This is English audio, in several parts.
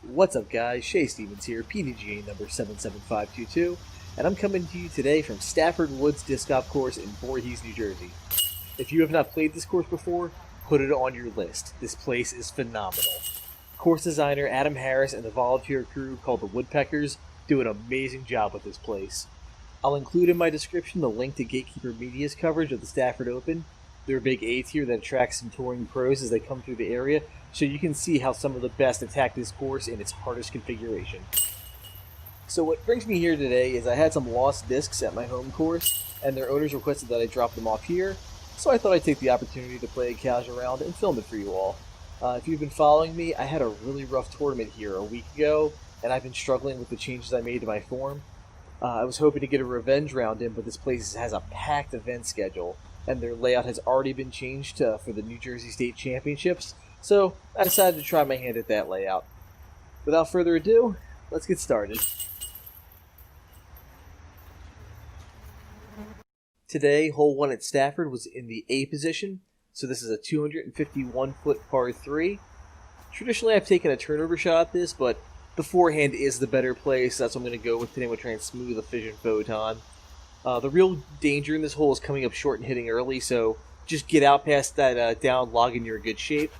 What's up guys, Shay Stevens here, PDGA number 77522, and I'm coming to you today from Stafford Woods Disc Golf Course in Voorhees, New Jersey. If you have not played this course before, put it on your list. This place is phenomenal. Course designer Adam Harris and the volunteer crew called the Woodpeckers do an amazing job with this place. I'll include in my description the link to Gatekeeper Media's coverage of the Stafford Open. They're a big A tier that attracts some touring pros as they come through the area, so you can see how some of the best attack this course in its hardest configuration. So what brings me here today is I had some lost discs at my home course, and their owners requested that I drop them off here, so I thought I'd take the opportunity to play a casual round and film it for you all. If you've been following me, I had a really rough tournament here a week ago, and I've been struggling with the changes I made to my form. I was hoping to get a revenge round in, but this place has a packed event schedule, and their layout has already been changed for the New Jersey State Championships, so I decided to try my hand at that layout. Without further ado, let's get started. Today, hole 1 at Stafford was in the A position, so this is a 251-foot par 3. Traditionally, I've taken a turnover shot at this, but the forehand is the better play, so that's what I'm going to go with today. I'm going to try and smooth the Fission Photon. The real danger in this hole is coming up short and hitting early, so just get out past that down log and you're in good shape.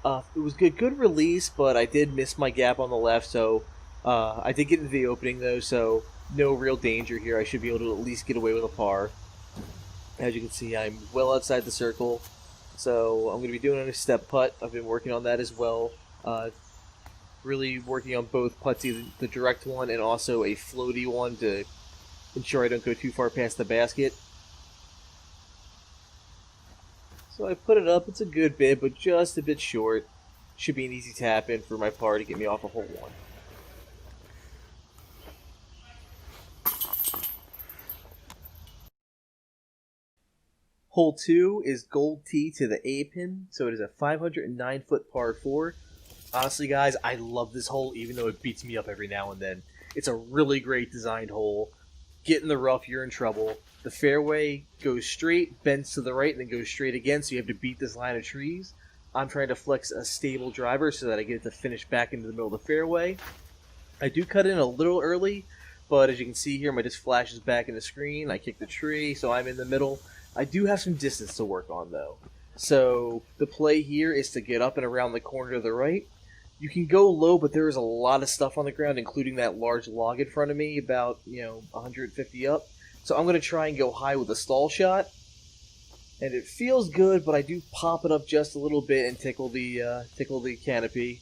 It was good release, but I did miss my gap on the left, so I did get into the opening though, so no real danger here. I should be able to at least get away with a par. As you can see, I'm well outside the circle, so I'm going to be doing a step putt. I've been working on that as well. Really working on both putts, either the direct one and also a floaty one to ensure I don't go too far past the basket. So I put it up, it's a good bit, but just a bit short. Should be an easy tap in for my par to get me off of hole 1. Hole 2 is gold tee to the A pin, so it is a 509-foot par 4. Honestly guys, I love this hole even though it beats me up every now and then. It's a really great designed hole. Get in the rough, you're in trouble. The fairway goes straight, bends to the right, and then goes straight again, so you have to beat this line of trees. I'm trying to flex a stable driver so that I get it to finish back into the middle of the fairway. I do cut in a little early, but as you can see here, my disc flashes back in the screen. I kick the tree, so I'm in the middle. I do have some distance to work on, though. So the play here is to get up and around the corner to the right. You can go low, but there is a lot of stuff on the ground, including that large log in front of me, about 150 up. So I'm going to try and go high with a stall shot. And it feels good, but I do pop it up just a little bit and tickle the canopy.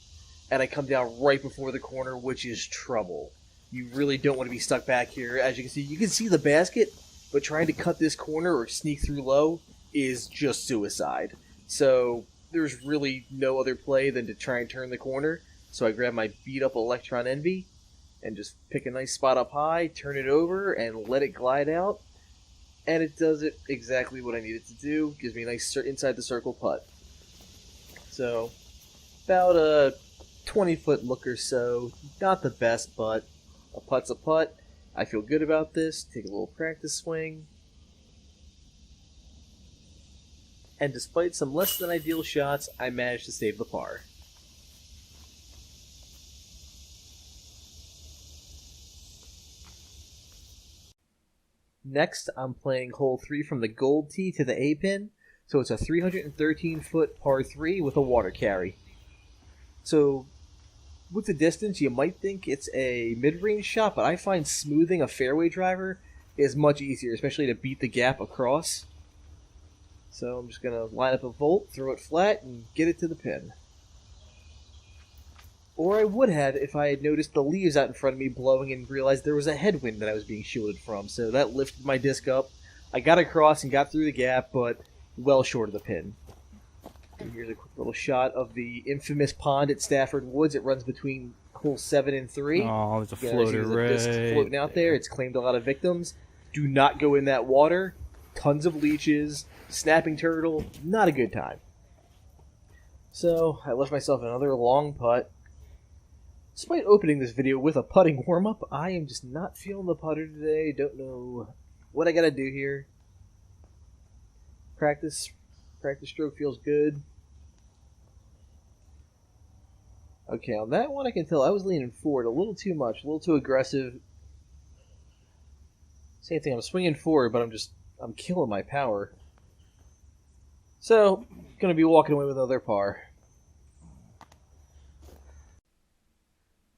And I come down right before the corner, which is trouble. You really don't want to be stuck back here. As you can see the basket, but trying to cut this corner or sneak through low is just suicide. So there's really no other play than to try and turn the corner. So I grab my beat up Electron Envy and just pick a nice spot up high, turn it over, and let it glide out. And it does it exactly what I need it to do. Gives me a nice inside the circle putt. So about a 20-foot look or so. Not the best, but a putt's a putt. I feel good about this. Take a little practice swing. And despite some less than ideal shots, I managed to save the par. Next, I'm playing hole 3 from the gold tee to the A pin, so it's a 313-foot par 3 with a water carry. So, with the distance, you might think it's a mid-range shot, but I find smoothing a fairway driver is much easier, especially to beat the gap across. So I'm just going to line up a volt, throw it flat, and get it to the pin. Or I would have if I had noticed the leaves out in front of me blowing and realized there was a headwind that I was being shielded from. So that lifted my disc up. I got across and got through the gap, but well short of the pin. And here's a quick little shot of the infamous pond at Stafford Woods. It runs between hole 7 and 3. Oh, there's a floater right disc floating out there. It's claimed a lot of victims. Do not go in that water. Tons of leeches. Snapping turtle, not a good time. So, I left myself another long putt. Despite opening this video with a putting warm-up, I am just not feeling the putter today. Don't know what I gotta do here. Practice stroke feels good. Okay, on that one I can tell I was leaning forward a little too much, a little too aggressive. Same thing, I'm swinging forward, but I'm killing my power. So, gonna be walking away with another par.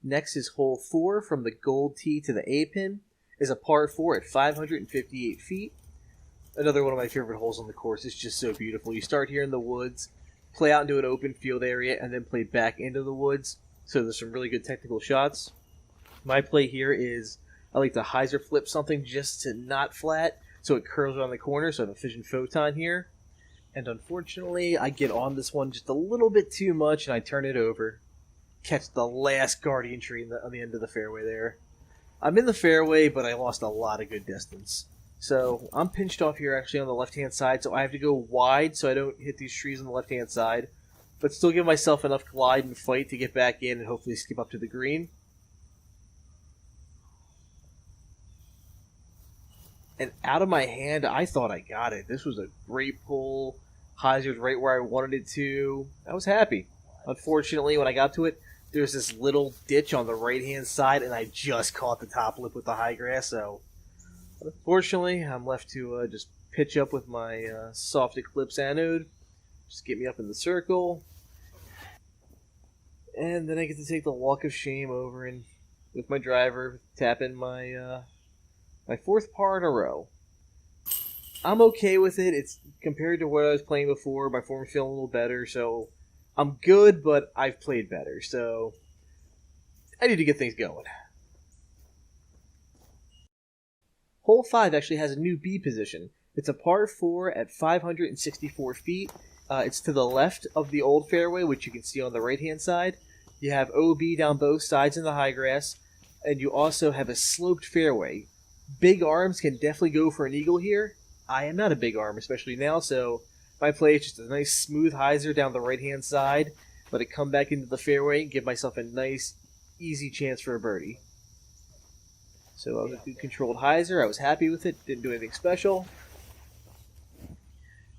Next is hole 4 from the gold tee to the A pin. Is a par 4 at 558 feet. Another one of my favorite holes on the course. It's just so beautiful. You start here in the woods, play out into an open field area, and then play back into the woods. So there's some really good technical shots. My play here is I like to hyzer flip something just to not flat, so it curls around the corner. So I have a fission photon here. And unfortunately, I get on this one just a little bit too much, and I turn it over. Catch the last guardian tree on the end of the fairway there. I'm in the fairway, but I lost a lot of good distance. So I'm pinched off here actually on the left-hand side, so I have to go wide so I don't hit these trees on the left-hand side, but still give myself enough glide and fight to get back in and hopefully skip up to the green. And out of my hand, I thought I got it. This was a great pull. Hyzered right where I wanted it to. I was happy. Unfortunately, when I got to it, there's this little ditch on the right-hand side, and I just caught the top lip with the high grass, so unfortunately, I'm left to just pitch up with my soft eclipse anode. Just get me up in the circle. And then I get to take the walk of shame over and with my driver, tap in my my 4th par in a row. I'm okay with it. It's compared to what I was playing before. My form's feeling a little better, so I'm good, but I've played better, so I need to get things going. Hole 5 actually has a new B position. It's a par 4 at 564 feet. It's to the left of the old fairway, which you can see on the right-hand side. You have OB down both sides in the high grass, and you also have a sloped fairway. Big arms can definitely go for an eagle here. I am not a big arm, especially now, so my play is just a nice smooth hyzer down the right-hand side, let it come back into the fairway, and give myself a nice, easy chance for a birdie. So I was a good controlled hyzer. I was happy with it. Didn't do anything special.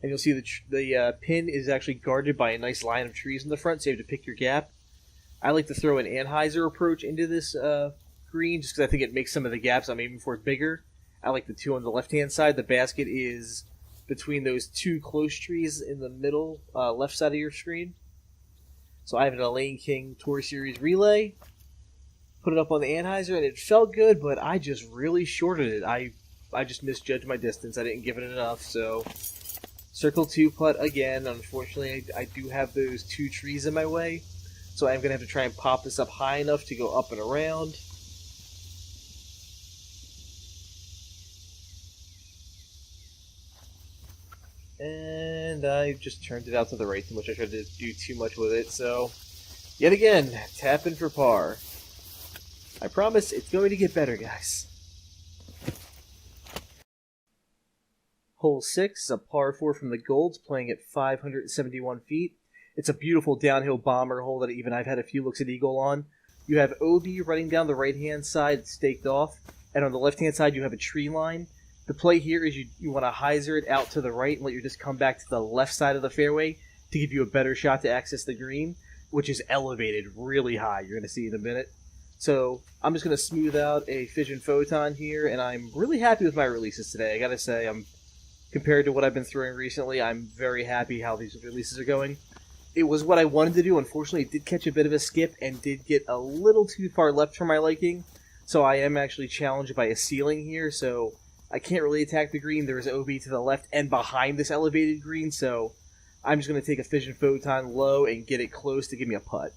And you'll see the pin is actually guarded by a nice line of trees in the front, so you have to pick your gap. I like to throw an anhyzer approach into this green just because I think it makes some of the gaps I'm aiming for bigger. I like the 2 on the left-hand side. The basket is between those 2 close trees in the middle left side of your screen. So I have an Elaine King Tour Series relay. Put it up on the anhyzer, and it felt good, but I just really shorted it. I just misjudged my distance. I didn't give it enough, so circle 2 putt again. Unfortunately, I do have those 2 trees in my way, so I'm going to have to try and pop this up high enough to go up and around. And I just turned it out to the right too much. I tried to do too much with it, so yet again, tapping for par. I promise it's going to get better, guys. Hole 6 is a par 4 from the Golds, playing at 571 feet. It's a beautiful downhill bomber hole that even I've had a few looks at eagle on. You have OB running down the right-hand side, staked off, and on the left-hand side you have a tree line. The play here is you want to hyzer it out to the right and let your disc come back to the left side of the fairway to give you a better shot to access the green, which is elevated really high. You're going to see in a minute. So I'm just going to smooth out a fission photon here, and I'm really happy with my releases today. I got to say, compared to what I've been throwing recently, I'm very happy how these releases are going. It was what I wanted to do. Unfortunately, it did catch a bit of a skip and did get a little too far left for my liking. So I am actually challenged by a ceiling here, so I can't really attack the green. There is OB to the left and behind this elevated green, so I'm just going to take a fission photon low and get it close to give me a putt.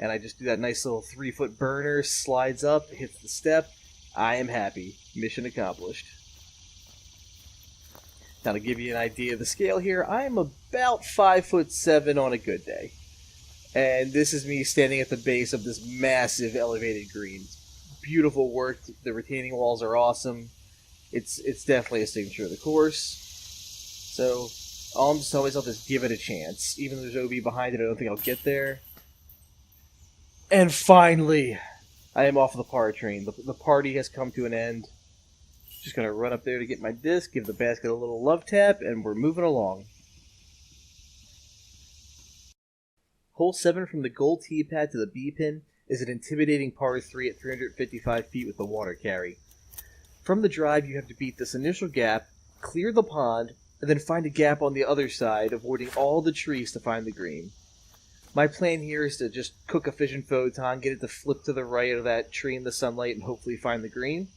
And I just do that nice little 3-foot burner, slides up, hits the step. I am happy. Mission accomplished. Now to give you an idea of the scale here, I am about 5'7" on a good day. And this is me standing at the base of this massive elevated green. Beautiful work. The retaining walls are awesome. It's definitely a signature of the course. So all I'm just telling myself is give it a chance. Even though there's OB behind it, I don't think I'll get there. And finally, I am off the par train. The party has come to an end. Just going to run up there to get my disc, give the basket a little love tap, and we're moving along. Hole 7 from the gold tee pad to the B pin is an intimidating par 3 at 355 feet with the water carry. From the drive, you have to beat this initial gap, clear the pond, and then find a gap on the other side, avoiding all the trees to find the green. My plan here is to just cook a fission photon, get it to flip to the right of that tree in the sunlight, and hopefully find the green.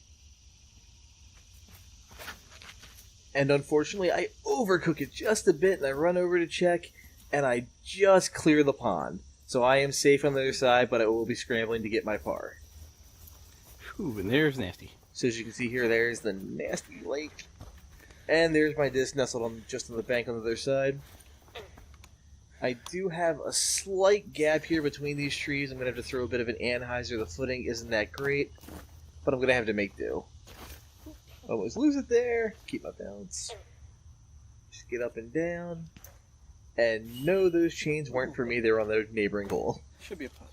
And unfortunately, I overcook it just a bit, and I run over to check, and I just clear the pond. So I am safe on the other side, but I will be scrambling to get my par. Ooh, and there's nasty. So as you can see here, there's the nasty lake. And there's my disc nestled just on the bank on the other side. I do have a slight gap here between these trees. I'm going to have to throw a bit of an anhyzer. The footing isn't that great, but I'm going to have to make do. Almost lose it there. Keep my balance. Just get up and down. And no, those chains weren't for me. They were on the neighboring hole. Should be a putt.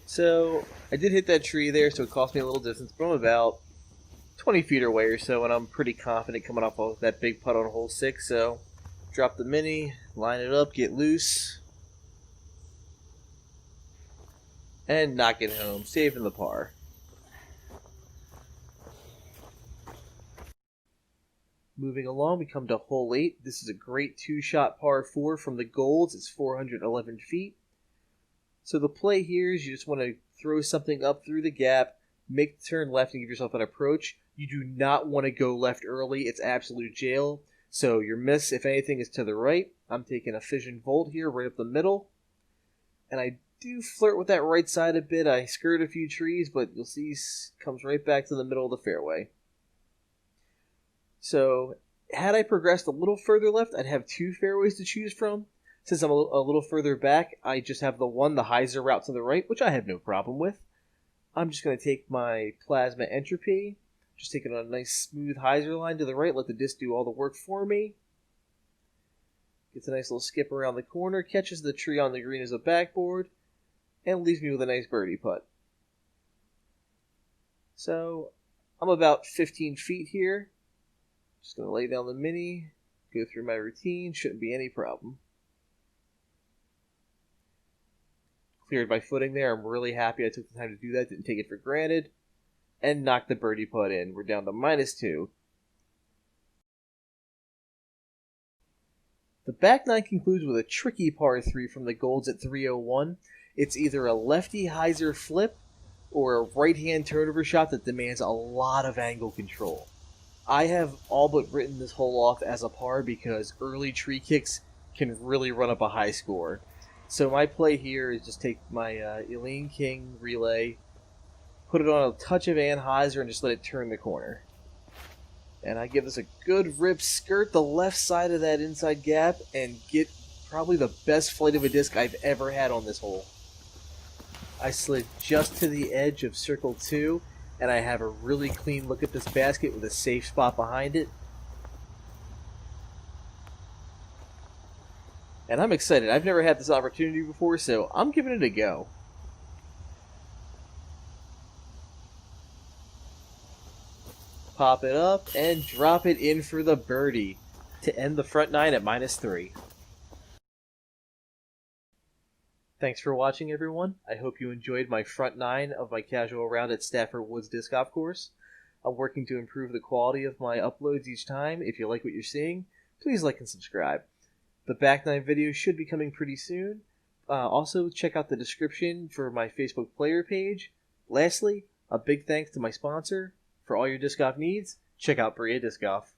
So, I did hit that tree there, so it cost me a little distance, but I'm about 20 feet away or so, and I'm pretty confident coming off of that big putt on hole 6, so drop the mini, line it up, get loose, and knock it home, saving the par. Moving along, we come to hole 8. This is a great two-shot par 4 from the Golds. It's 411 feet. So the play here is you just want to throw something up through the gap, make the turn left, and give yourself an approach. You do not want to go left early. It's absolute jail. So your miss, if anything, is to the right. I'm taking a fission volt here, right up the middle. And I do flirt with that right side a bit. I skirt a few trees, but you'll see it comes right back to the middle of the fairway. So, had I progressed a little further left, I'd have 2 fairways to choose from. Since I'm a little further back, I just have the hyzer route to the right, which I have no problem with. I'm just going to take my plasma entropy, just take it on a nice smooth hyzer line to the right, let the disc do all the work for me. Gets a nice little skip around the corner, catches the tree on the green as a backboard, and leaves me with a nice birdie putt. So, I'm about 15 feet here. Just going to lay down the mini, go through my routine, shouldn't be any problem. Cleared my footing there. I'm really happy I took the time to do that, didn't take it for granted, and knocked the birdie putt in. We're down to -2. The back nine concludes with a tricky par 3 from the Golds at 301. It's either a lefty hyzer flip or a right-hand turnover shot that demands a lot of angle control. I have all but written this hole off as a par because early tree kicks can really run up a high score. So my play here is just take my Elaine King relay, put it on a touch of anhyzer, and just let it turn the corner. And I give this a good rip, skirt the left side of that inside gap, and get probably the best flight of a disc I've ever had on this hole. I slid just to the edge of circle 2, and I have a really clean look at this basket with a safe spot behind it. And I'm excited. I've never had this opportunity before, so I'm giving it a go. Pop it up and drop it in for the birdie to end the front nine at -3. Thanks for watching, everyone. I hope you enjoyed my front nine of my casual round at Stafford Woods Disc Golf Course. I'm working to improve the quality of my uploads each time. If you like what you're seeing, please like and subscribe. The back nine video should be coming pretty soon. Also, check out the description for my Facebook player page. Lastly, a big thanks to my sponsor. For all your disc golf needs, check out BRIA Disc Golf.